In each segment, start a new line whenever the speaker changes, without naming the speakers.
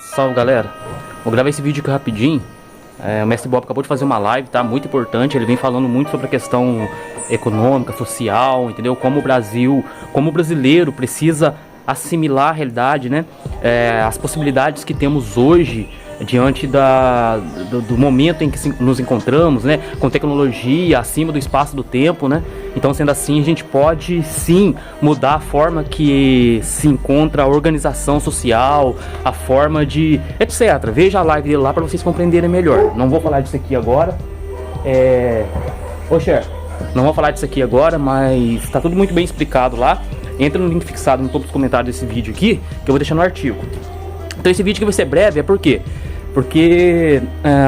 Salve, galera. Vou gravar esse vídeo aqui rapidinho. O Mestre Bob acabou de fazer uma live, tá? Muito importante. Ele vem falando muito sobre a questão econômica, social, entendeu? Como o Brasil, como o brasileiro precisa assimilar a realidade, né? As possibilidades que temos hoje diante do momento em que nos encontramos, né? Com tecnologia acima do espaço do tempo, né? Então, sendo assim, a gente pode sim mudar a forma que se encontra a organização social, a forma de etc. Veja a live dele lá para vocês compreenderem melhor. Não vou falar disso aqui agora. Não vou falar disso aqui agora, mas está tudo muito bem explicado lá. Entra no link fixado no topo dos comentários desse vídeo aqui, que eu vou deixar no artigo. Então esse vídeo que vai ser breve é por quê? Porque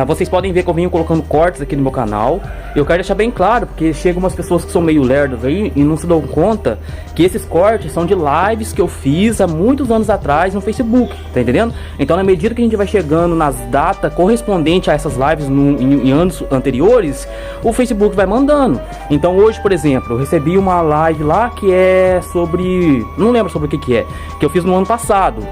vocês podem ver que eu venho colocando cortes aqui no meu canal. Eu quero deixar bem claro, porque chegam umas pessoas que são meio lerdas aí e não se dão conta que esses cortes são de lives que eu fiz há muitos anos atrás no Facebook, tá entendendo? Então, na medida que a gente vai chegando nas datas correspondentes a essas lives em anos anteriores, o Facebook vai mandando. Então hoje, por exemplo, eu recebi uma live lá que é sobre... não lembro sobre o que é, que eu fiz no ano passado.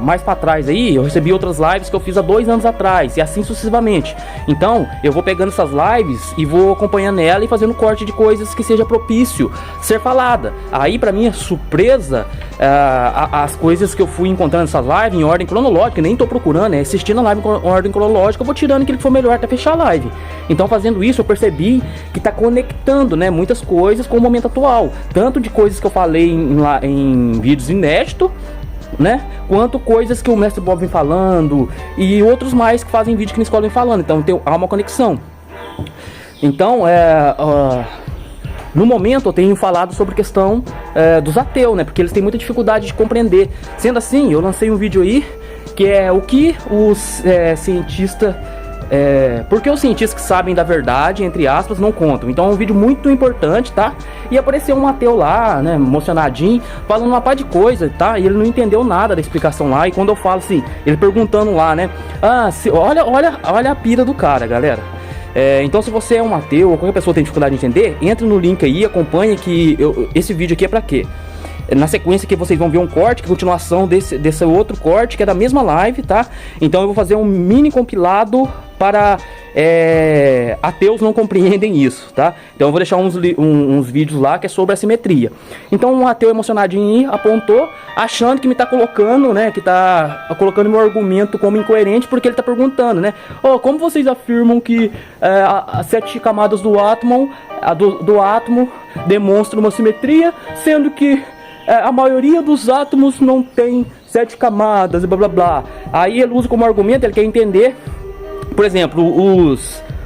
Mais pra trás aí, eu recebi outras lives que eu fiz há 2 anos atrás, e assim sucessivamente. Então, eu vou pegando essas lives e vou acompanhando ela e fazendo corte de coisas que seja propício ser falada. Aí, pra minha surpresa, as coisas que eu fui encontrando nessas lives em ordem cronológica, nem tô procurando, assistindo a live em ordem cronológica, eu vou tirando aquilo que for melhor até fechar a live. Então, fazendo isso, eu percebi que tá conectando, né, muitas coisas com o momento atual. Tanto de coisas que eu falei em vídeos inéditos, né? Quanto coisas que o Mestre Bob vem falando e outros mais que fazem vídeo que na escola vem falando. Então há uma conexão. Então no momento eu tenho falado sobre a questão dos ateus, né? Porque eles têm muita dificuldade de compreender. Sendo assim, eu lancei um vídeo aí que é o que os cientistas... porque os cientistas que sabem da verdade, entre aspas, não contam. Então é um vídeo muito importante, tá? E apareceu um ateu lá, né, emocionadinho, falando uma par de coisa, tá? E ele não entendeu nada da explicação lá. E quando eu falo assim, ele perguntando lá, né? Olha a pira do cara, galera. Então se você é um ateu ou qualquer pessoa tem dificuldade de entender, entre no link aí, acompanhe que esse vídeo aqui é pra quê? Na sequência que vocês vão ver um corte, que é a continuação desse outro corte, que é da mesma live, tá? Então eu vou fazer um mini compilado para ateus não compreendem isso, tá? Então eu vou deixar uns vídeos lá que é sobre a simetria. Então um ateu emocionadinho apontou, achando que me tá colocando, né? Que tá colocando meu argumento como incoerente, porque ele tá perguntando, né? Como vocês afirmam que as 7 camadas do átomo demonstram uma simetria, sendo que a maioria dos átomos não tem 7 camadas e blá blá blá. Aí ele usa como argumento, ele quer entender, por exemplo,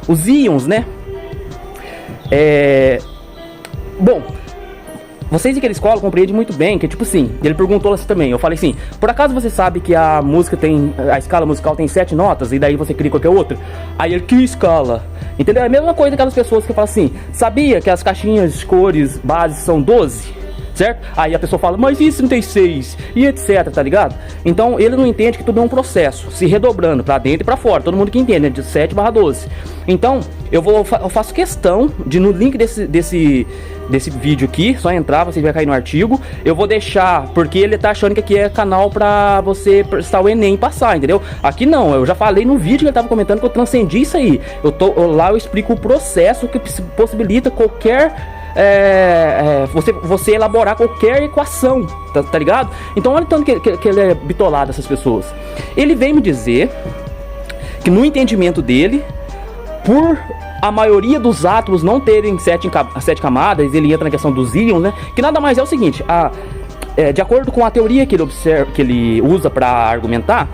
os íons, né? Bom, vocês em aquela escola compreendem muito bem que, tipo assim, ele perguntou assim também, eu falei assim, por acaso você sabe que a música tem, a escala musical tem 7 notas e daí você cria qualquer outra? Aí ele, que escala? Entendeu? É a mesma coisa aquelas pessoas que falam assim, sabia que as caixinhas de cores bases são 12? Certo? Aí a pessoa fala, mas isso não tem 6 e etc, tá ligado? Então ele não entende que tudo é um processo, se redobrando pra dentro e pra fora. Todo mundo que entende, né? De 7/12. Então eu faço questão de, no link desse vídeo aqui, só entrar, você vai cair no artigo. Eu vou deixar, porque ele tá achando que aqui é canal pra você prestar o Enem e passar, entendeu? Aqui não, eu já falei no vídeo que ele tava comentando que eu transcendi isso aí. Lá eu explico o processo que possibilita qualquer... você elaborar qualquer equação, tá ligado? Então olha o tanto que ele é bitolado, essas pessoas. Ele vem me dizer que no entendimento dele, por a maioria dos átomos não terem 7 camadas, ele entra na questão dos íons, né? Que nada mais é o seguinte, de acordo com a teoria que ele usa para argumentar,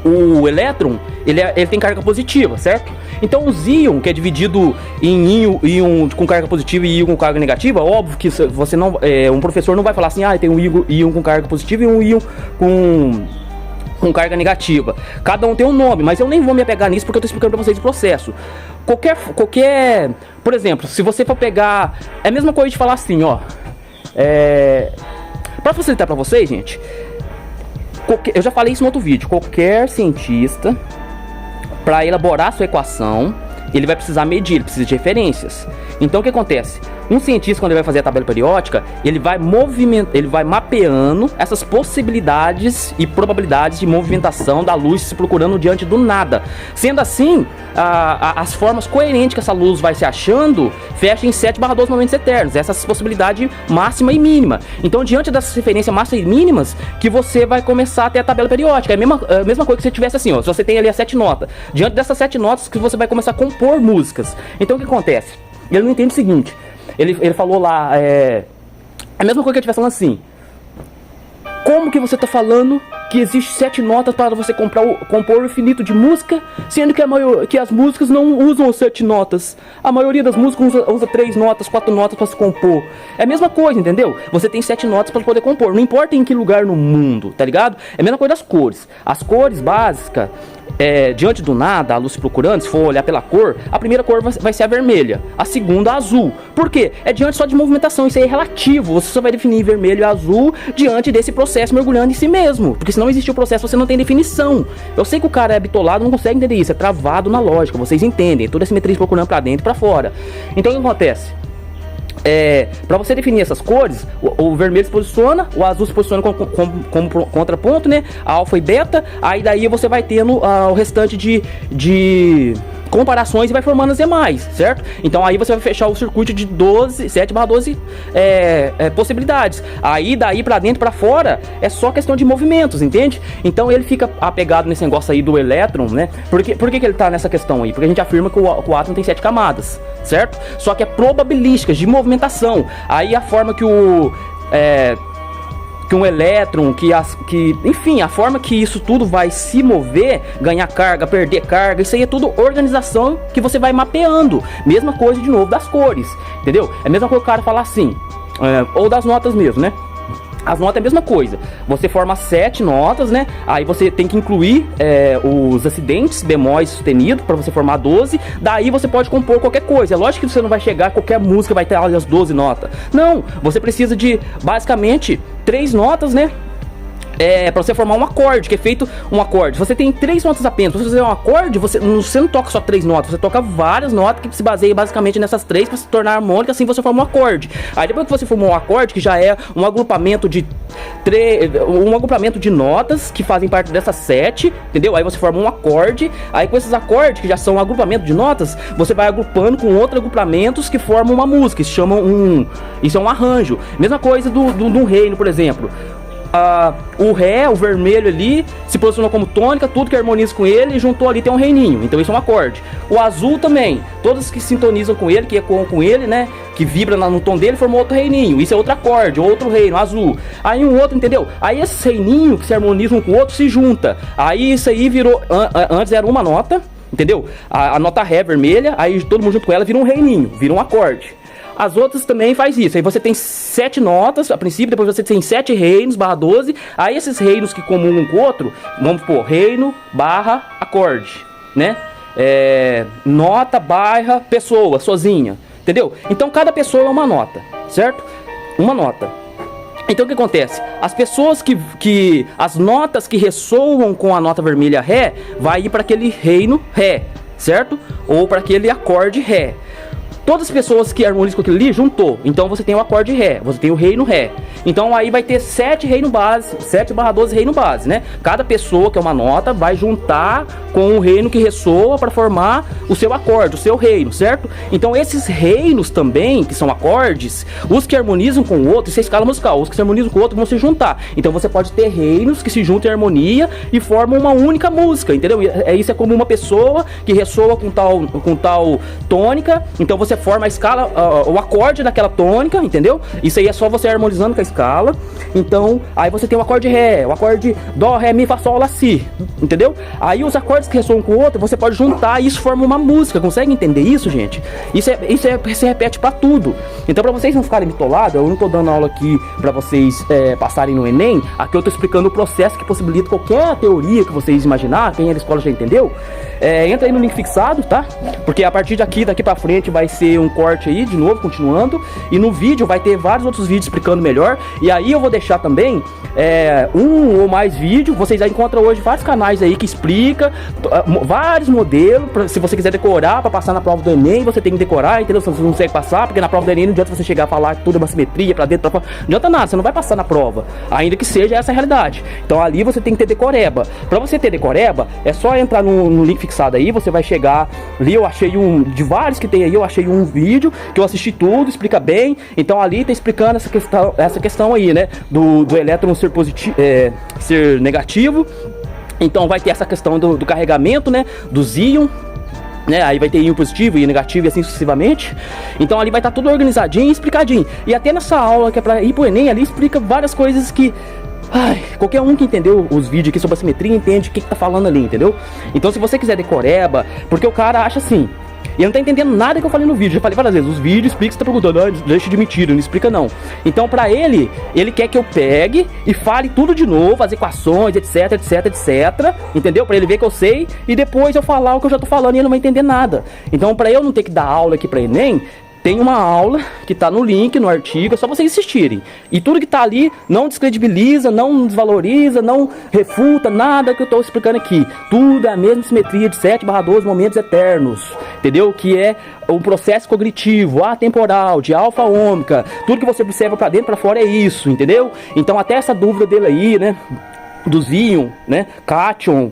o elétron, ele tem carga positiva, certo? Então os íons, que é dividido em íon com carga positiva e íon com carga negativa, óbvio que você não, um professor não vai falar assim, tem um íon com carga positiva e um íon com carga negativa. Cada um tem um nome, mas eu nem vou me apegar nisso porque eu tô explicando pra vocês o processo. Qualquer, por exemplo, se você for pegar, é a mesma coisa de falar assim, pra facilitar pra vocês, gente, eu já falei isso no outro vídeo, qualquer cientista, para elaborar sua equação, ele vai precisar medir, ele precisa de referências. Então o que acontece? Um cientista, quando ele vai fazer a tabela periódica, ele vai mapeando essas possibilidades e probabilidades de movimentação da luz se procurando diante do nada. Sendo assim, as formas coerentes que essa luz vai se achando fecham em 7/12 momentos eternos. Essas possibilidades máxima e mínima. Então, diante dessas referências máximas e mínimas, que você vai começar a ter a tabela periódica. É a mesma coisa que se você tivesse assim, ó, se você tem ali as 7 notas. Diante dessas 7 notas que você vai começar a compor músicas. Então, o que acontece? Ele não entende o seguinte. Ele falou lá, a mesma coisa que ele estivesse falando assim. Como que você está falando que existe 7 notas para você compor o infinito de música, sendo que as músicas não usam as 7 notas? A maioria das músicas usa 3 notas, 4 notas para se compor. É a mesma coisa, entendeu? Você tem 7 notas para poder compor. Não importa em que lugar no mundo, tá ligado? É a mesma coisa das cores. As cores básicas, diante do nada, a luz procurando, se for olhar pela cor, a primeira cor vai ser a vermelha, a segunda a azul. Por quê? É diante só de movimentação, isso aí é relativo. Você só vai definir vermelho e azul diante desse processo mergulhando em si mesmo, porque se não existe o processo, você não tem definição. Eu sei que o cara é bitolado, não consegue entender isso, é travado na lógica, vocês entendem, toda a simetria procurando pra dentro e pra fora. Então o que acontece? Para você definir essas cores, o vermelho se posiciona, o azul se posiciona como contraponto, né? A alfa e beta. Aí daí você vai tendo o restante de comparações e vai formando as demais, certo? Então aí você vai fechar o circuito de 7/12 possibilidades. Aí daí pra dentro, pra fora, é só questão de movimentos, entende? Então ele fica apegado nesse negócio aí do elétron, né? Por que ele tá nessa questão aí? Porque a gente afirma que o átomo tem 7 camadas, certo? Só que é probabilística, de movimentação. Aí a forma que um elétron, enfim, a forma que isso tudo vai se mover, ganhar carga, perder carga, isso aí é tudo organização que você vai mapeando. Mesma coisa de novo das cores, entendeu? É a mesma coisa que o cara falar assim, ou das notas mesmo, né? As notas é a mesma coisa. Você forma 7 notas, né? Aí você tem que incluir os acidentes, bemóis sustenidos, para você formar 12. Daí você pode compor qualquer coisa. É lógico que você não vai chegar, qualquer música vai ter as 12 notas. Não, você precisa de, basicamente, 3 notas, né? Para você formar um acorde, que é feito um acorde. Você tem 3 notas apenas. Para você fazer um acorde, você não toca só 3 notas, você toca várias notas que se baseiam basicamente nessas 3 para se tornar harmônica, assim você forma um acorde. Aí depois que você formou um acorde, que já é um agrupamento de notas que fazem parte dessas 7, entendeu? Aí você forma um acorde. Aí com esses acordes, que já são um agrupamento de notas, você vai agrupando com outros agrupamentos que formam uma música. Isso é um arranjo. Mesma coisa do reino, por exemplo. O Ré, o vermelho ali, se posicionou como tônica, tudo que harmoniza com ele, e juntou ali tem um reininho, então isso é um acorde. O azul também, todos que sintonizam com ele, que ecoam com ele, né, que vibra no tom dele, formou outro reininho, isso é outro acorde, outro reino, azul. Aí um outro, entendeu? Aí esses reininhos que se harmonizam com o outro se junta. Aí isso aí virou, antes era uma nota, entendeu? A nota Ré vermelha, aí todo mundo junto com ela vira um reininho, vira um acorde. As outras também faz isso. Aí você tem 7 notas a princípio, depois você tem 7 reinos, /12. Aí esses reinos que comungam com o outro, vamos pôr reino, acorde, né? Nota, pessoa, sozinha, entendeu? Então cada pessoa é uma nota, certo? Uma nota. Então o que acontece? As pessoas as notas que ressoam com a nota vermelha Ré, vai ir para aquele reino Ré, certo? Ou para aquele acorde Ré. Todas as pessoas que harmonizam com aquilo ali, juntou. Então você tem o acorde Ré, você tem o reino Ré. Então aí vai ter 7 reino base, 7/12 reino base, né? Cada pessoa que é uma nota vai juntar com o reino que ressoa para formar o seu acorde, o seu reino, certo? Então esses reinos também, que são acordes, os que harmonizam com o outro, isso é escala musical, os que se harmonizam com o outro vão se juntar. Então você pode ter reinos que se juntam em harmonia e formam uma única música, entendeu? Isso é como uma pessoa que ressoa com tal tônica, então você forma a escala, o acorde daquela tônica, entendeu? Isso aí é só você harmonizando com a escala. Então, aí você tem o acorde Ré, o acorde Dó, Ré, Mi, Fá, Sol, Lá, Si, entendeu? Aí os acordes que ressoam com o outro, você pode juntar e isso forma uma música. Consegue entender isso, gente? Isso se repete pra tudo. Então, pra vocês não ficarem bitolados, eu não tô dando aula aqui pra vocês passarem no Enem. Aqui eu tô explicando o processo que possibilita qualquer teoria que vocês imaginar. Quem é da escola já entendeu. Entra aí no link fixado, tá? Porque a partir daqui pra frente vai ser um corte aí, de novo, continuando. E no vídeo vai ter vários outros vídeos explicando melhor. E aí eu vou deixar fechar também, um ou mais vídeos, vocês já encontram hoje vários canais aí que explica vários modelos, se você quiser decorar para passar na prova do Enem, você tem que decorar, entendeu? Se você não consegue passar, porque na prova do Enem não adianta você chegar a falar que tudo é uma simetria, para dentro, pra fora, não adianta nada, você não vai passar na prova, ainda que seja essa a realidade. Então ali você tem que ter decoreba. Para você ter decoreba, é só entrar no link fixado aí, você vai chegar ali, eu achei de vários que tem aí, eu achei um vídeo que eu assisti tudo, explica bem. Então ali tá explicando essa questão aí, né, do elétron ser positivo, ser negativo. Então vai ter essa questão do carregamento, né, dos íons, né, aí vai ter íon positivo e negativo e assim sucessivamente. Então ali vai estar tudo organizadinho e explicadinho. E até nessa aula que é pra ir pro Enem, ali explica várias coisas que qualquer um que entendeu os vídeos aqui sobre a simetria entende o que tá falando ali, entendeu? Então se você quiser decoreba, porque o cara acha assim, e ele não tá entendendo nada que eu falei no vídeo. Já falei várias vezes, os vídeos explica, você tá perguntando, deixa de mentira, não explica não. Então pra ele quer que eu pegue e fale tudo de novo, as equações, etc, etc, etc, entendeu? Pra ele ver que eu sei e depois eu falar o que eu já tô falando e ele não vai entender nada. Então pra eu não ter que dar aula aqui pra Enem, tem uma aula que tá no link, no artigo, é só vocês assistirem. E tudo que tá ali não descredibiliza, não desvaloriza, não refuta nada que eu tô explicando aqui. Tudo é a mesma simetria de 7/12 momentos eternos, entendeu? Que é o processo cognitivo, atemporal, de alfa ômega. Tudo que você observa pra dentro, pra fora é isso, entendeu? Então até essa dúvida dele aí, né, dos íon, né, cátion,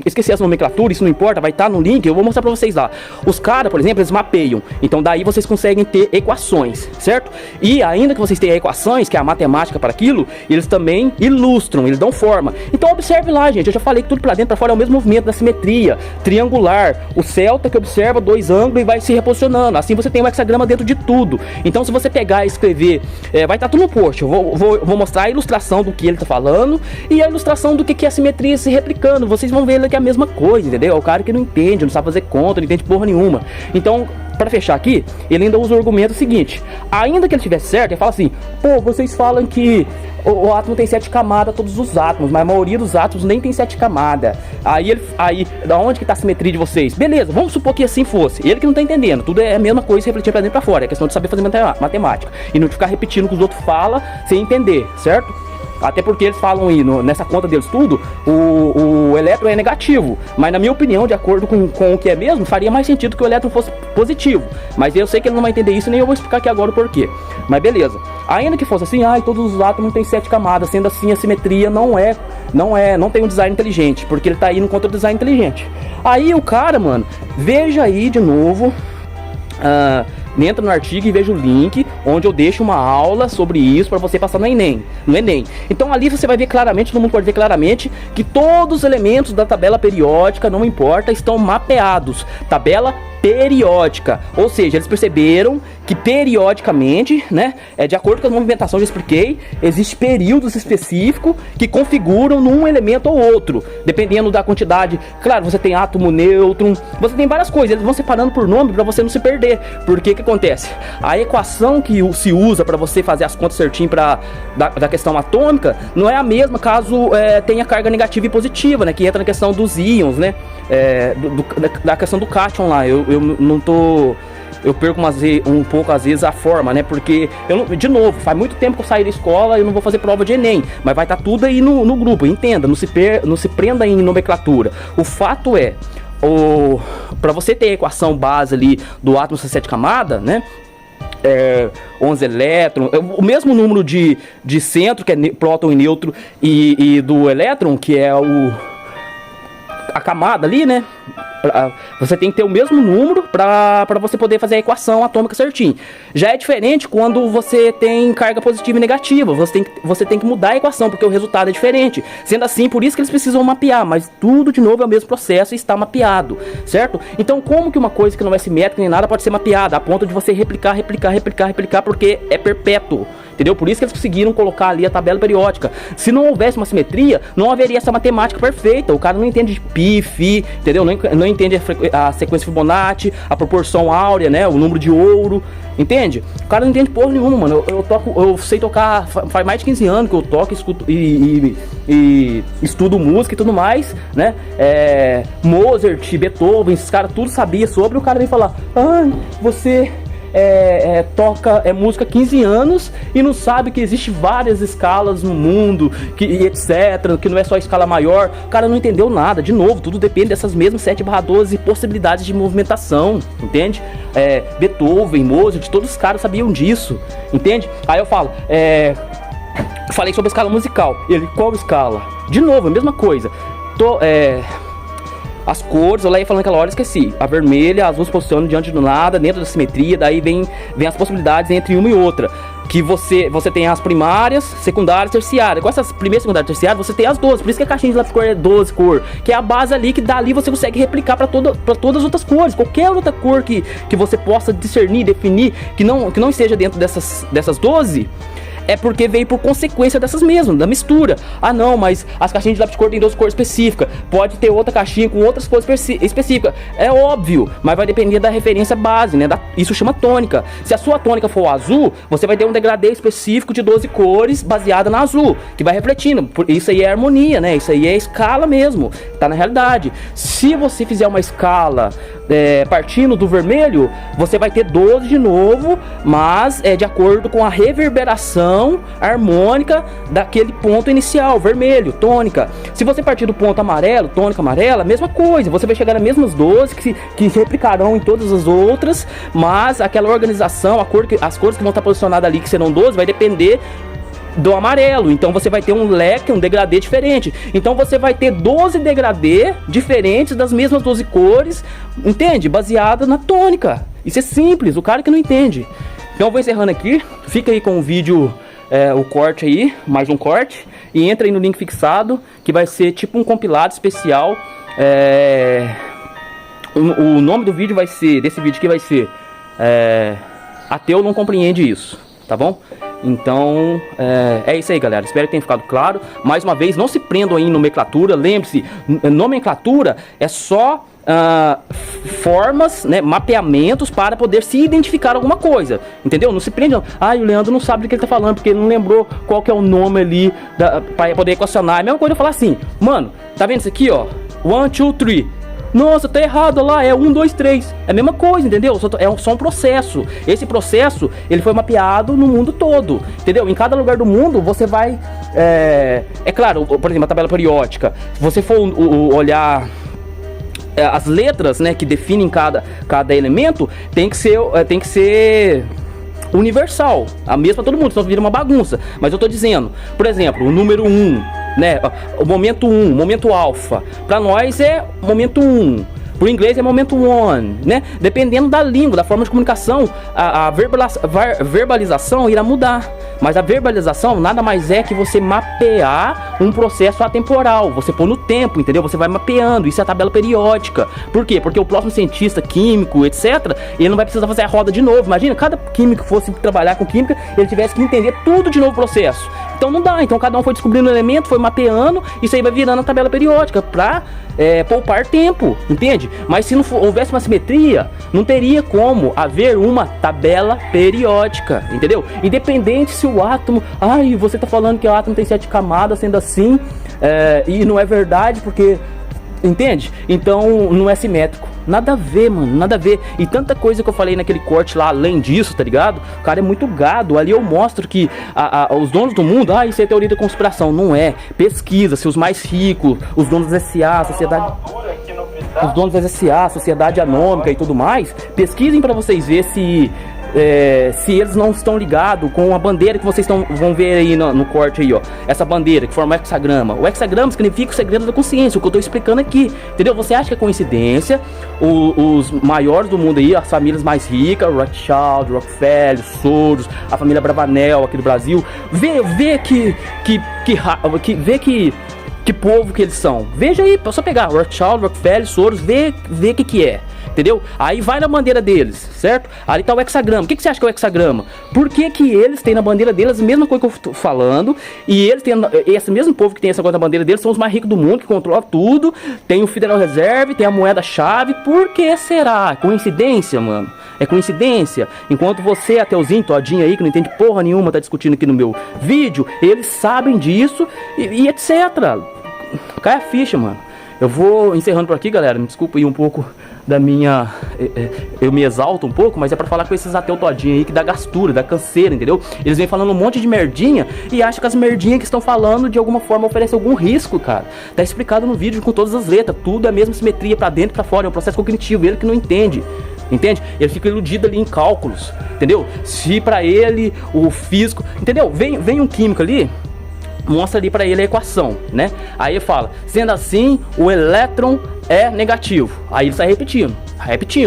esqueci essa nomenclatura, isso não importa, vai estar no link, eu vou mostrar pra vocês lá. Os caras, por exemplo, eles mapeiam, então daí vocês conseguem ter equações, certo? E ainda que vocês tenham equações, que é a matemática para aquilo, eles também ilustram, eles dão forma. Então observe lá, gente, eu já falei que tudo pra dentro, pra fora é o mesmo movimento da simetria triangular, o celta que observa dois ângulos e vai se reposicionando, assim você tem o hexagrama dentro de tudo. Então se você pegar e escrever, vai estar tudo no post, eu vou mostrar a ilustração do que ele tá falando e a ilustração do que é a simetria se replicando. Vocês vão ver que é a mesma coisa, entendeu? É o cara que não entende, não sabe fazer conta, não entende porra nenhuma. Então, pra fechar aqui, ele ainda usa o argumento seguinte: ainda que ele tivesse certo, ele fala assim, pô, vocês falam que o átomo tem 7 camadas, todos os átomos, mas a maioria dos átomos nem tem 7 camadas. Aí, da onde que tá a simetria de vocês? Beleza, vamos supor que assim fosse. Ele que não tá entendendo, tudo é a mesma coisa, refletir pra dentro e pra fora. É questão de saber fazer matemática e não ficar repetindo o que os outros falam sem entender, certo? Até porque eles falam aí, nessa conta deles tudo, o elétron é negativo. Mas na minha opinião, de acordo com o que é mesmo, faria mais sentido que o elétron fosse positivo. Mas eu sei que ele não vai entender isso, nem eu vou explicar aqui agora o porquê. Mas beleza. Ainda que fosse assim, todos os átomos têm 7 camadas. Sendo assim, a simetria não tem um design inteligente, porque ele tá indo contra o design inteligente. Aí o cara, mano, veja aí de novo, entra no artigo e veja o link onde eu deixo uma aula sobre isso para você passar no Enem. Então ali você vai ver claramente, todo mundo pode ver claramente que todos os elementos da tabela periódica, não importa, estão mapeados. Tabela periódica, ou seja, eles perceberam que periodicamente, né, de acordo com a movimentação, já expliquei, existe períodos específicos que configuram num elemento ou outro, dependendo da quantidade. Claro, você tem átomo, nêutron, você tem várias coisas, eles vão separando por nome para você não se perder. Porque o que acontece? A equação que se usa para você fazer as contas certinho da questão atômica não é a mesma caso tenha carga negativa e positiva, né, que entra na questão dos íons, né, da questão do cátion lá. Eu não tô... Eu perco um pouco às vezes a forma, né? Porque, de novo, faz muito tempo que eu saí da escola e eu não vou fazer prova de Enem. Mas vai estar tudo aí no grupo, entenda, não se prenda em nomenclatura. O fato é, para você ter a equação base ali do átomo 7 camadas, né? 11 elétrons, o mesmo número de centro, que é próton e nêutron, e do elétron, que é a camada ali, né? Você tem que ter o mesmo número para você poder fazer a equação atômica certinho. Já é diferente quando você tem carga positiva e negativa. Você tem que mudar a equação, porque o resultado é diferente. Sendo assim, por isso que eles precisam mapear. Mas tudo, de novo, é o mesmo processo e está mapeado, certo? Então, como que uma coisa que não é simétrica nem nada pode ser mapeada? A ponto de você replicar, porque é perpétuo. Entendeu? Por isso que eles conseguiram colocar ali a tabela periódica. Se não houvesse uma simetria, não haveria essa matemática perfeita. O cara não entende de pi, fi, entendeu? Não entende a sequência Fibonacci, a proporção áurea, né? O número de ouro, entende? O cara não entende porra nenhuma, mano. Eu sei tocar, faz mais de 15 anos que eu toco, escuto e estudo música e tudo mais, né? Mozart, Beethoven, esses caras tudo sabia sobre. O cara vem falar, você toca música há 15 anos e não sabe que existe várias escalas no mundo, e etc, que não é só a escala maior. O cara não entendeu nada. De novo, tudo depende dessas mesmas 7/12 possibilidades de movimentação, entende? Beethoven, Mozart, todos os caras sabiam disso, entende? Aí eu falo, falei sobre a escala musical. Ele, qual escala? De novo, a mesma coisa. As cores, eu lá ia falando naquela hora, esqueci. A vermelha, a azul se posicionam diante do nada, dentro da simetria. Daí vem as possibilidades entre uma e outra. Que você tem as primárias, secundárias, terciárias. Com essas primeiras, secundárias, terciárias, você tem as 12. Por isso que a caixinha de lápis cor é 12 cor. Que é a base ali, que dali você consegue replicar para todas as outras cores. Qualquer outra cor que você possa discernir, definir, que não esteja dentro dessas 12... é porque veio por consequência dessas mesmas, da mistura. Ah não, mas as caixinhas de lápis de cor tem 12 cores específicas. Pode ter outra caixinha com outras cores específicas. É óbvio, mas vai depender da referência base, né? Isso chama tônica. Se a sua tônica for azul, você vai ter um degradê específico de 12 cores baseada na azul, que vai refletindo. Isso aí é harmonia, né? Isso aí é escala mesmo, tá na realidade. Se você fizer uma escala partindo do vermelho, você vai ter 12 de novo, mas de acordo com a reverberação harmônica daquele ponto inicial, vermelho, tônica. Se você partir do ponto amarelo, tônica amarela, mesma coisa, você vai chegar nas mesmas 12 que se replicarão em todas as outras, mas aquela organização, as cores que vão estar posicionadas ali, que serão 12, vai depender do amarelo. Então você vai ter um leque, um degradê diferente. Então você vai ter 12 degradê diferentes das mesmas 12 cores, entende? Baseada na tônica. Isso é simples, o cara que não entende. Então eu vou encerrando aqui, fica aí com o vídeo, o corte aí, mais um corte, e entra aí no link fixado, que vai ser tipo um compilado especial. O nome do vídeo vai ser, desse vídeo aqui vai ser Ateu Não Compreende Isso, tá bom? Então, é isso aí, galera. Espero que tenha ficado claro. Mais uma vez, não se prendam aí em nomenclatura. Lembre-se, nomenclatura é só formas, né, mapeamentos para poder se identificar alguma coisa, entendeu? Não se prendam. O Leandro não sabe do que ele tá falando, porque ele não lembrou qual que é o nome ali para poder equacionar. É a mesma coisa eu falar assim, mano, tá vendo isso aqui, ó? 1, 2, 3. Nossa, tá errado lá, é 1, 2, 3. É a mesma coisa, entendeu? É só um processo. Esse processo, ele foi mapeado no mundo todo, entendeu? Em cada lugar do mundo, você vai... É claro, por exemplo, a tabela periódica. Se você for olhar as letras, né, que definem cada elemento, tem que ser universal. A mesma pra todo mundo, senão vira uma bagunça. Mas eu tô dizendo, por exemplo, o número 1... né, o momento 1, momento alfa, para nós é momento 1, pro inglês é momento 1, né? Dependendo da língua, da forma de comunicação, a verbalização irá mudar. Mas a verbalização nada mais é que você mapear um processo atemporal. Você pôr no tempo, entendeu? Você vai mapeando. Isso é a tabela periódica. Por quê? Porque o próximo cientista químico, etc., ele não vai precisar fazer a roda de novo. Imagina, cada químico que fosse trabalhar com química, ele tivesse que entender tudo de novo o processo. Então não dá. Então cada um foi descobrindo um elemento, foi mapeando. Isso aí vai virando a tabela periódica pra poupar tempo, entende? Mas se não houvesse uma simetria, não teria como haver uma tabela periódica, entendeu? Independente se o átomo... você tá falando que o átomo tem 7 camadas, sendo assim, e não é verdade, porque... Entende? Então não é simétrico. Nada a ver, mano, nada a ver. E tanta coisa que eu falei naquele corte lá, além disso, tá ligado? O cara é muito gado. Ali eu mostro que os donos do mundo, isso é teoria da conspiração. Não é. Pesquisa, se os mais ricos, os donos da SA, a sociedade... Os donos da SA, Sociedade Anômica e tudo mais, pesquisem pra vocês ver se eles não estão ligados com a bandeira que vocês vão ver aí no corte aí, ó. Essa bandeira que forma o hexagrama. O hexagrama significa o segredo da consciência, o que eu tô explicando aqui, entendeu? Você acha que é coincidência? Os maiores do mundo aí, as famílias mais ricas, Rothschild, Rockefeller, Soros, a família Bravanel aqui do Brasil, vê que povo que eles são. Veja aí, só pegar Rothschild, Rockefeller, Soros, vê que é. Entendeu? Aí vai na bandeira deles, certo? Ali tá o hexagrama. O que você acha que é o hexagrama? Por que eles têm na bandeira deles a mesma coisa que eu tô falando? E eles têm, esse mesmo povo que tem essa coisa na bandeira deles são os mais ricos do mundo, que controla tudo. Tem o Federal Reserve, tem a moeda-chave. Por que será? Coincidência, mano? É coincidência? Enquanto você, ateuzinho, todinho aí, que não entende porra nenhuma, tá discutindo aqui no meu vídeo, eles sabem disso e etc. Cai a ficha, mano. Eu vou encerrando por aqui, galera. Me desculpa aí um pouco da minha... eu me exalto um pouco, mas é pra falar com esses ateus todinhos aí que dá gastura, dá canseira, entendeu? Eles vêm falando um monte de merdinha e acham que as merdinhas que estão falando de alguma forma oferecem algum risco, cara. Tá explicado no vídeo com todas as letras, tudo é a mesma simetria pra dentro e pra fora, é um processo cognitivo, ele que não entende. Entende? Ele fica iludido ali em cálculos, entendeu? Se pra ele o físico, entendeu? Vem um químico ali, mostra ali pra ele a equação, né? Aí ele fala, sendo assim, o elétron é negativo. Aí ele sai repetindo,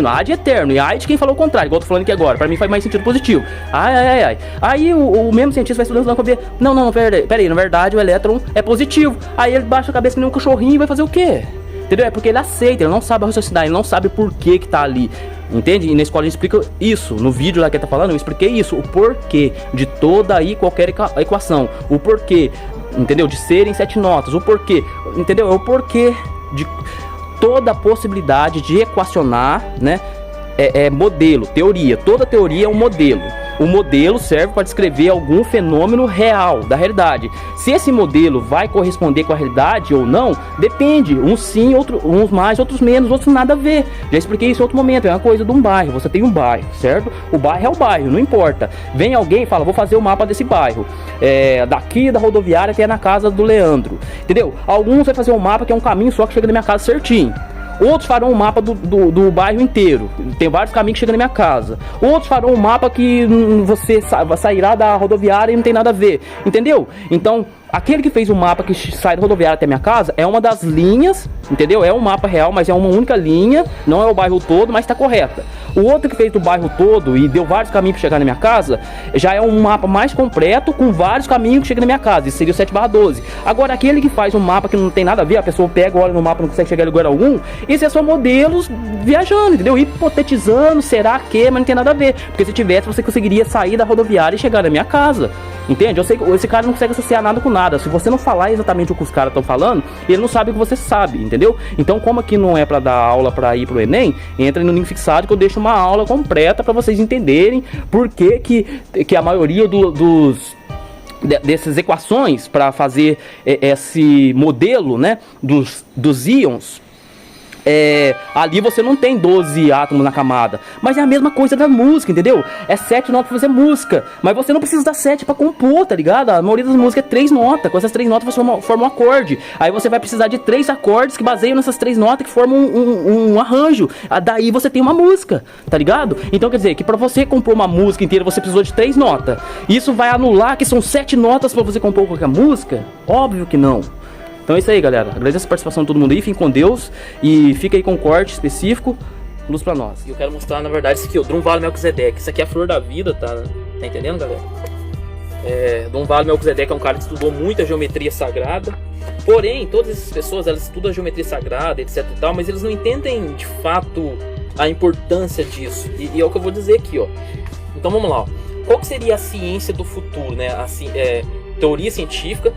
A de eterno, e ai de quem falou o contrário, igual eu tô falando aqui agora, pra mim faz mais sentido positivo. Ai. Aí o mesmo cientista vai estudando lá pra ver, não, peraí, na verdade o elétron é positivo. Aí ele baixa a cabeça que nem um cachorrinho e vai fazer o quê? Entendeu? É porque ele aceita, ele não sabe raciocinar, ele não sabe por que tá ali. Entende? E na escola a gente explica isso. No vídeo lá que ele tá falando, eu expliquei isso. O porquê de toda aí qualquer equação. O porquê, entendeu? De serem 7 notas. O porquê, entendeu? É o porquê de toda a possibilidade de equacionar, né? É modelo, teoria. Toda teoria é um modelo. O modelo serve para descrever algum fenômeno real, da realidade. Se esse modelo vai corresponder com a realidade ou não, depende. Uns sim, uns mais, outros menos, outros nada a ver. Já expliquei isso em outro momento. É uma coisa de um bairro. Você tem um bairro, certo? O bairro é o bairro, não importa. Vem alguém e fala, vou fazer o mapa desse bairro. Daqui da rodoviária que é na casa do Leandro. Entendeu? Alguns vai fazer um mapa que é um caminho só que chega na minha casa certinho. Outros farão um mapa do bairro inteiro. Tem vários caminhos que chegam na minha casa. Outros farão um mapa que você sairá da rodoviária e não tem nada a ver. Entendeu? Então, aquele que fez o mapa que sai da rodoviária até minha casa é uma das linhas, entendeu? É um mapa real, mas é uma única linha. Não é o bairro todo, mas está correta. O outro que fez do bairro todo e deu vários caminhos para chegar na minha casa, já é um mapa mais completo, com vários caminhos que chegam na minha casa. Isso seria o 7/12. Agora, aquele que faz um mapa que não tem nada a ver, a pessoa pega, olha no mapa e não consegue chegar em lugar algum, esse é só modelos viajando, entendeu? Hipotetizando, será que, mas não tem nada a ver. Porque se tivesse, você conseguiria sair da rodoviária e chegar na minha casa. Entende? Eu sei que esse cara não consegue associar nada com nada. Se você não falar exatamente o que os caras estão falando, ele não sabe o que você sabe, entendeu? Então, como aqui não é para dar aula para ir pro Enem, entra no link fixado que eu deixo uma aula completa para vocês entenderem por que a maioria dessas equações para fazer esse modelo, né, dos íons. Ali você não tem 12 átomos na camada, mas é a mesma coisa da música, entendeu? É 7 notas pra fazer música, mas você não precisa dar 7 pra compor, tá ligado? A maioria das músicas é 3 notas, com essas 3 notas você forma um acorde. Aí você vai precisar de 3 acordes que baseiam nessas 3 notas, que formam um arranjo. Daí você tem uma música, tá ligado? Então quer dizer que pra você compor uma música inteira você precisou de 3 notas. Isso vai anular que são 7 notas pra você compor qualquer música? Óbvio que não. Então é isso aí, galera. Agradeço a participação de todo mundo aí. Fiquem com Deus. E fica aí com um corte específico. Luz pra nós. E eu quero mostrar, na verdade, isso aqui, o Drunvalo Melquisedeque. Isso aqui é a flor da vida, tá? Tá entendendo, galera? Drunvalo Melquisedeque é um cara que estudou muito a geometria sagrada. Porém, todas essas pessoas, elas estudam a geometria sagrada, etc e tal, mas eles não entendem, de fato, a importância disso. E é o que eu vou dizer aqui, ó. Então vamos lá, ó. Qual que seria a ciência do futuro, né? Assim, teoria científica,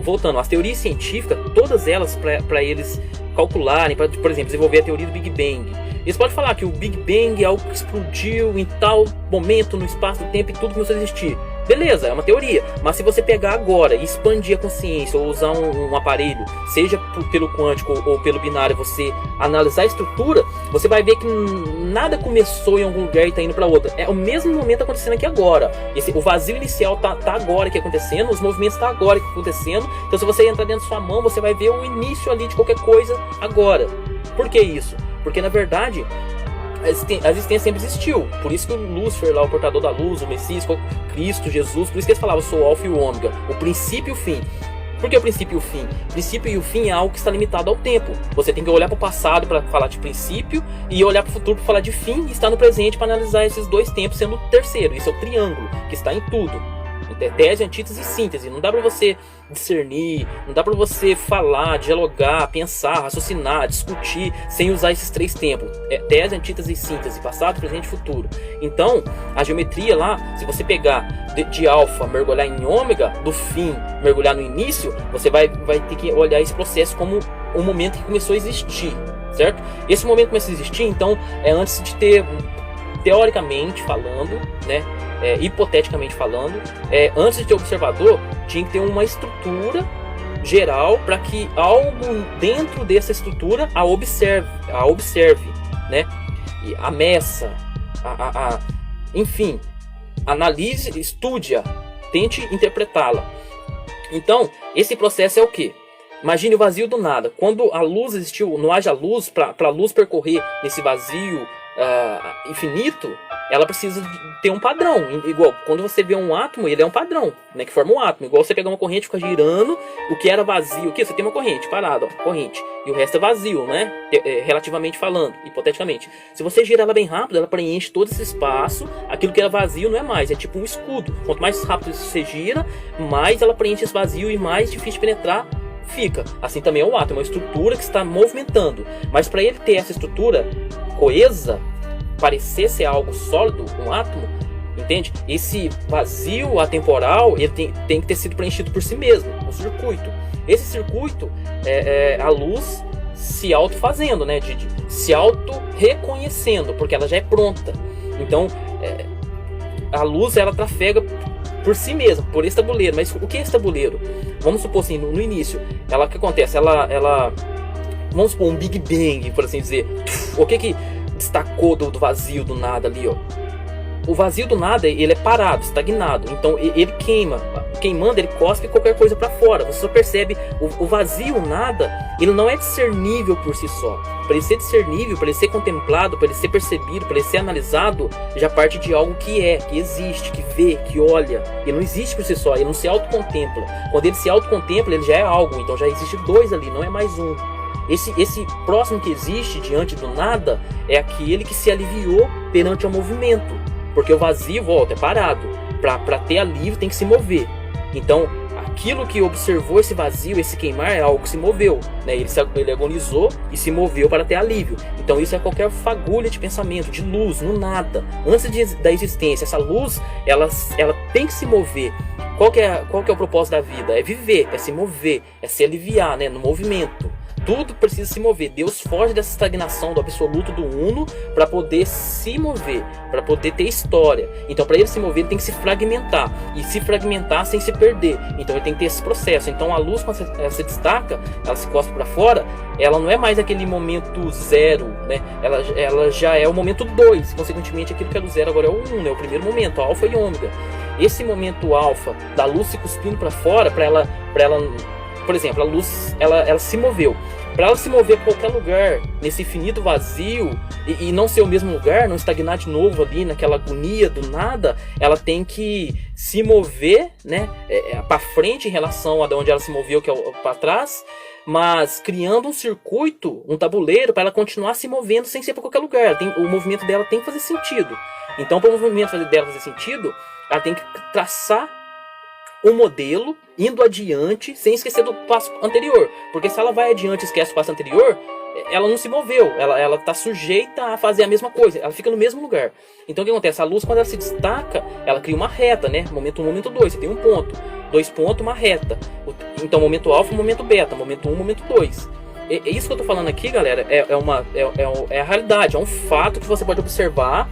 voltando, as teorias científicas, todas elas para eles calcularem, para, por exemplo, desenvolver a teoria do Big Bang. Eles podem falar que o Big Bang é algo que explodiu em tal momento no espaço do tempo e tudo começou a existir. Beleza, é uma teoria, mas se você pegar agora e expandir a consciência ou usar um aparelho, seja pelo quântico ou pelo binário, você analisar a estrutura, você vai ver que nada começou em algum lugar e está indo para outra. É o mesmo momento acontecendo aqui agora. O vazio inicial tá agora aqui acontecendo, os movimentos tá agora aqui acontecendo. Então se você entrar dentro da sua mão, você vai ver o início ali de qualquer coisa agora. Por que isso? Porque na verdade a existência sempre existiu. Por isso que o Lúcifer lá, o portador da luz, o Messias, Cristo, Jesus, por isso que eles falavam, eu sou o alfa e o ômega, o princípio e o fim. Por que o princípio e o fim? O princípio e o fim é algo que está limitado ao tempo. Você tem que olhar para o passado para falar de princípio e olhar para o futuro para falar de fim, e estar no presente para analisar esses dois tempos, sendo o terceiro. Isso é o triângulo que está em tudo. Tese, antítese e síntese. Não dá para você discernir, não dá para você falar, dialogar, pensar, raciocinar, discutir sem usar esses 3 tempos. Tese, antítese e síntese, passado, presente e futuro. Então, a geometria lá, se você pegar de alfa, mergulhar em ômega, do fim, mergulhar no início, você vai ter que olhar esse processo como o momento que começou a existir, certo? Esse momento começou a existir, então, é antes de ter, teoricamente falando, né? Hipoteticamente falando, antes de ter observador, tinha que ter uma estrutura geral para que algo dentro dessa estrutura a observe.
né? E a meça, enfim, analise, estude-a, tente interpretá-la. Então, esse processo é o quê? Imagine o vazio do nada. Quando a luz existiu, não haja luz, para a luz percorrer nesse vazio infinito, ela precisa ter um padrão. Igual, quando você vê um átomo, ele é um padrão, né, que forma um átomo. Igual você pegar uma corrente e ficar girando, o que era vazio, aqui você tem uma corrente parada, ó, corrente, e o resto é vazio, né, relativamente falando, hipoteticamente. Se você gira ela bem rápido, ela preenche todo esse espaço, aquilo que era vazio não é mais, é tipo um escudo. Quanto mais rápido você gira, mais ela preenche esse vazio e mais difícil de penetrar fica. Assim também é o átomo, é uma estrutura que está movimentando. Mas para ele ter essa estrutura coesa, parecer ser algo sólido, um átomo, entende? Esse vazio atemporal, ele tem que ter sido preenchido por si mesmo, um circuito. Esse circuito é a luz se auto-fazendo, né? De se auto-reconhecendo, porque ela já é pronta. Então, a luz, ela trafega por si mesma, por esse tabuleiro. Mas o que é esse tabuleiro? Vamos supor assim, no início, o que acontece? Vamos supor um Big Bang, por assim dizer. O que destacou do vazio, do nada ali, ó? O vazio do nada, ele é parado, estagnado. Então ele queima. Queimando, ele cospe qualquer coisa para fora. Você só percebe o vazio, o nada, ele não é discernível por si só. Para ele ser discernível, para ele ser contemplado, para ele ser percebido, para ele ser analisado, já parte de algo que existe, que vê, que olha. Ele não existe por si só, ele não se autocontempla. Quando ele se autocontempla, ele já é algo. Então já existe dois ali, não é mais um. Esse próximo que existe diante do nada é aquele que se aliviou perante o movimento. Porque o vazio, volta, é parado. Para ter alívio tem que se mover. Então, aquilo que observou esse vazio, esse queimar, é algo que se moveu, né? Ele agonizou e se moveu para ter alívio. Então isso é qualquer fagulha de pensamento, de luz, no nada. Antes da existência, essa luz, ela tem que se mover. Qual que é o propósito da vida? É viver, é se mover, é se aliviar, né? No movimento. Tudo precisa se mover. Deus foge dessa estagnação do absoluto, do uno, para poder se mover, para poder ter história. Então, para ele se mover, ele tem que se fragmentar. E se fragmentar sem se perder. Então, ele tem que ter esse processo. Então, a luz, quando ela se destaca, ela se cospe para fora, ela não é mais aquele momento zero, né? Ela já é o momento 2. Consequentemente, aquilo que era o zero agora é o 1, né? O primeiro momento, alfa e ômega. Esse momento alfa, da luz se cuspindo para fora, para ela, por exemplo, a luz, ela se moveu. Para ela se mover para qualquer lugar, nesse infinito vazio, e não ser o mesmo lugar, não estagnar de novo ali naquela agonia do nada, ela tem que se mover, né, para frente em relação a de onde ela se moveu, que é para trás, mas criando um circuito, um tabuleiro, para ela continuar se movendo sem ser para qualquer lugar. O movimento dela tem que fazer sentido. Então, para o movimento dela fazer sentido, ela tem que traçar um modelo, indo adiante, sem esquecer do passo anterior. Porque se ela vai adiante e esquece o passo anterior, ela não se moveu, ela está sujeita a fazer a mesma coisa, ela fica no mesmo lugar. Então o que acontece? A luz, quando ela se destaca, ela cria uma reta, né? Momento 1, momento 2, você tem um ponto, 2 pontos, uma reta. Então momento alfa, momento beta, momento 1, momento 2. Isso que eu tô falando aqui, galera, é a realidade, é um fato que você pode observar.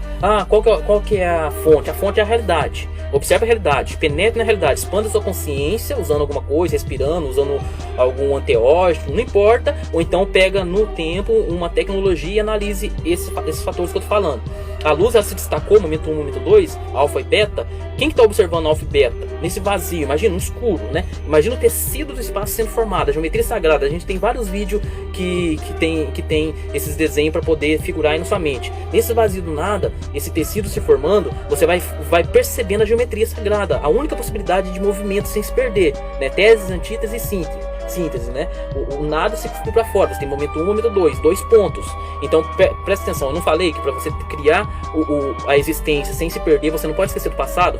Qual que é a fonte? A fonte é a realidade. Observe a realidade, penetre na realidade, expanda sua consciência usando alguma coisa, respirando, usando algum anteógeno, não importa. Ou então pega no tempo uma tecnologia e analise esses fatores que eu tô falando. A luz, ela se destacou, momento 1, momento 2, alfa e beta. Quem que tá observando alfa e beta? Nesse vazio, imagina, no escuro, né? Imagina o tecido do espaço sendo formado, a geometria sagrada. A gente tem vários vídeos que tem esses desenhos para poder figurar aí na sua mente. Nesse vazio do nada, esse tecido se formando, você vai percebendo a geometria sagrada, a única possibilidade de movimento sem se perder, né? Teses, antíteses e síntese, né? O nada se cuspe para fora. Você tem momento 1, momento 2, 2 pontos. Então presta atenção, eu não falei que para você criar a existência sem se perder, você não pode esquecer do passado.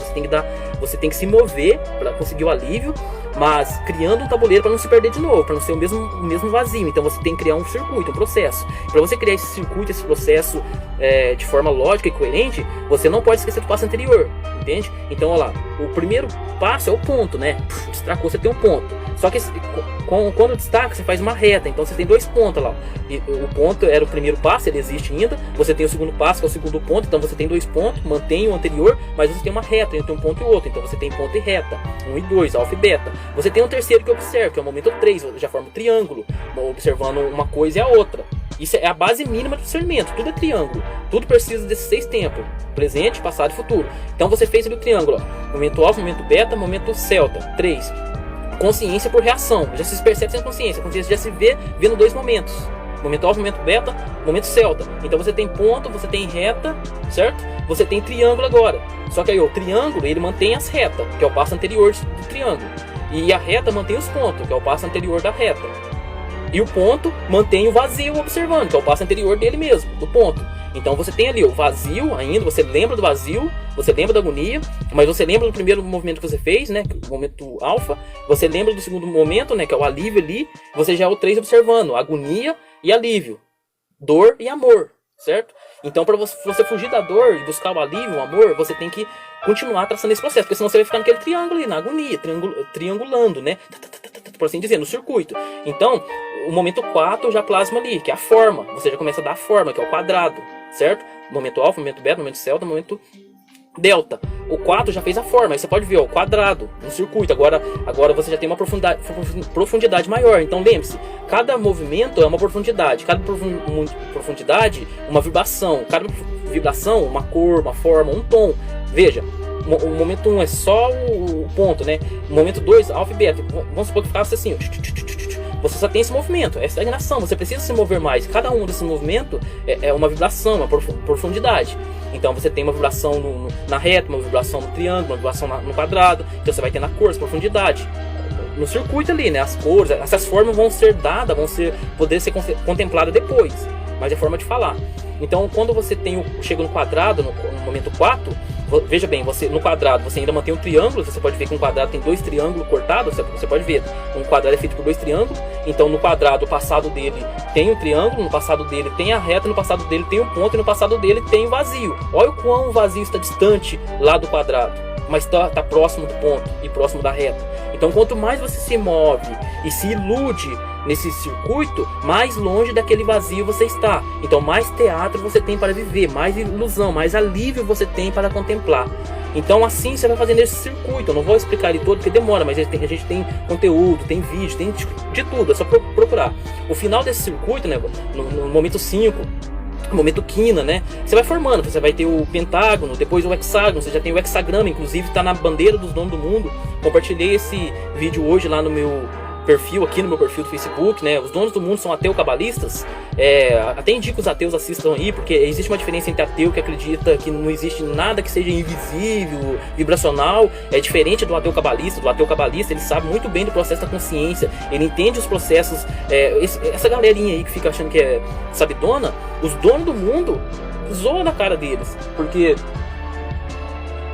Você tem que se mover para conseguir o alívio, mas criando um tabuleiro para não se perder de novo, para não ser o mesmo vazio. Então você tem que criar um circuito, um processo. Para você criar esse circuito, esse processo de forma lógica e coerente, você não pode esquecer do passo anterior, entende? Então, olha lá, o primeiro passo é o ponto, né? Destacou, você tem um ponto. Só que quando destaca, você faz uma reta, então você tem 2 pontos lá. E o ponto era o primeiro passo, ele existe ainda. Você tem o segundo passo, que é o segundo ponto, então você tem 2 pontos, mantém o anterior, mas você tem uma reta entre um ponto e outro, então você tem ponto e reta, 1 e 2, alfa e beta. Você tem um terceiro que observa, que é o momento 3, já forma um triângulo, observando uma coisa e a outra. Isso é a base mínima do discernimento. Tudo é triângulo. Tudo precisa desses 6 tempos. Presente, passado e futuro. Então você fez ali o triângulo. Ó. Momento alfa, momento beta, momento celta. 3. Consciência por reação. Já se percebe sem consciência. A consciência já se vê vendo 2 momentos. Momento alfa, momento beta, momento celta. Então você tem ponto, você tem reta, certo? Você tem triângulo agora. Só que aí o triângulo, ele mantém as retas, que é o passo anterior do triângulo. E a reta mantém os pontos, que é o passo anterior da reta. E o ponto mantém o vazio observando, que é o passo anterior dele mesmo, do ponto. Então você tem ali o vazio ainda, você lembra do vazio, você lembra da agonia, mas você lembra do primeiro movimento que você fez, né, o momento alfa, você lembra do segundo momento, né, que é o alívio ali, você já é o 3 observando, agonia e alívio, dor e amor, certo? Então para você fugir da dor e buscar o alívio, o amor, você tem que continuar traçando esse processo, porque senão você vai ficar naquele triângulo ali, na agonia, triangulando, né, por assim dizer, no circuito. Então, o momento 4 já plasma ali, que é a forma, você já começa a dar a forma, que é o quadrado, certo? Momento alfa, momento beta, momento celta, momento delta. O 4 já fez a forma, aí você pode ver, ó, o quadrado no circuito. Agora você já tem uma profundidade maior. Então lembre-se, cada movimento é uma profundidade, cada profundidade uma vibração, cada vibração uma cor, uma forma, um tom. Veja, o momento 1 é só o ponto, né? O momento 2, alfa e beta. Vamos supor que ficasse assim, ó. Você só tem esse movimento, é estagnação, você precisa se mover mais. Cada um desses movimentos é uma vibração, uma profundidade. Então você tem uma vibração na reta, uma vibração no triângulo, uma vibração no quadrado. Então você vai ter na cor, essa profundidade. No circuito ali, né? As cores, essas formas vão ser dadas, poder ser contempladas depois. Mas é forma de falar. Então quando você chega no quadrado, no momento 4, veja bem, no quadrado você ainda mantém um triângulo. Você pode ver que um quadrado tem 2 triângulos cortados. Você pode ver, um quadrado é feito por 2 triângulos. Então no quadrado, o passado dele tem um triângulo, no passado dele tem a reta, no passado dele tem um ponto, e no passado dele tem o vazio. Olha o quão o vazio está distante lá do quadrado, mas está próximo do ponto e próximo da reta. Então quanto mais você se move e se ilude nesse circuito, mais longe daquele vazio você está. Então mais teatro você tem para viver, mais ilusão, mais alívio você tem para contemplar. Então assim você vai fazendo esse circuito. Eu não vou explicar ele todo porque demora, mas a gente tem conteúdo, tem vídeo, tem de tudo, é só procurar. O final desse circuito, né, no momento 5, momento quina, né? Você vai formando, você vai ter o pentágono, depois o hexágono, você já tem o hexagrama, inclusive está na bandeira dos donos do mundo. Compartilhei esse vídeo hoje lá no meu perfil, aqui no meu perfil do Facebook, né? Os donos do mundo são ateu-cabalistas. Até indico os ateus assistam aí, porque existe uma diferença entre ateu que acredita que não existe nada que seja invisível, vibracional. É diferente do ateu-cabalista. Do ateu-cabalista, ele sabe muito bem do processo da consciência, ele entende os processos. Essa galerinha aí que fica achando que é sabidona, os donos do mundo zoam na cara deles, porque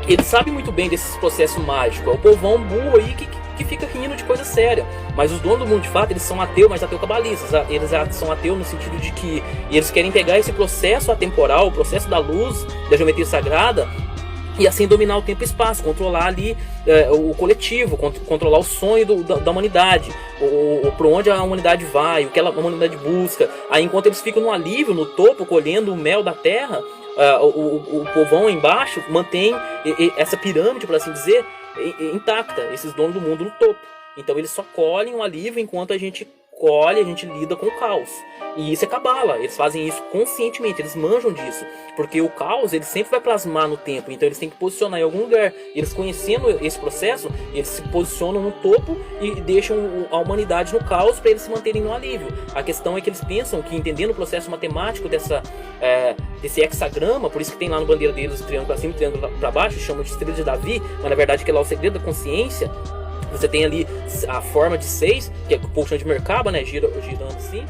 eles sabem muito bem desses processos mágicos. É o povão burro aí que fica rindo de coisa séria. Mas os donos do mundo, de fato, eles são ateus, mas ateu-cabalistas. Eles são ateus no sentido de que eles querem pegar esse processo atemporal, o processo da luz, da geometria sagrada, e assim dominar o tempo e espaço, controlar ali o coletivo, controlar o sonho da humanidade, para onde a humanidade vai, o que a humanidade busca. Aí enquanto eles ficam no alívio, no topo, colhendo o mel da terra, o povão embaixo mantém essa pirâmide, por assim dizer, intacta, esses donos do mundo no topo. Então eles só colhem um alívio enquanto a gente colhe, a gente lida com o caos. E isso é cabala, eles fazem isso conscientemente, eles manjam disso, porque o caos ele sempre vai plasmar no tempo, então eles têm que posicionar em algum lugar. Eles conhecendo esse processo, eles se posicionam no topo e deixam a humanidade no caos para eles se manterem no alívio. A questão é que eles pensam que, entendendo o processo matemático desse hexagrama, por isso que tem lá no bandeira deles o triângulo para cima e o triângulo para baixo, chamam de estrela de Davi, mas na verdade que é lá o segredo da consciência. Você tem ali a forma de 6, que é o colchão de Merkaba, né, girando assim.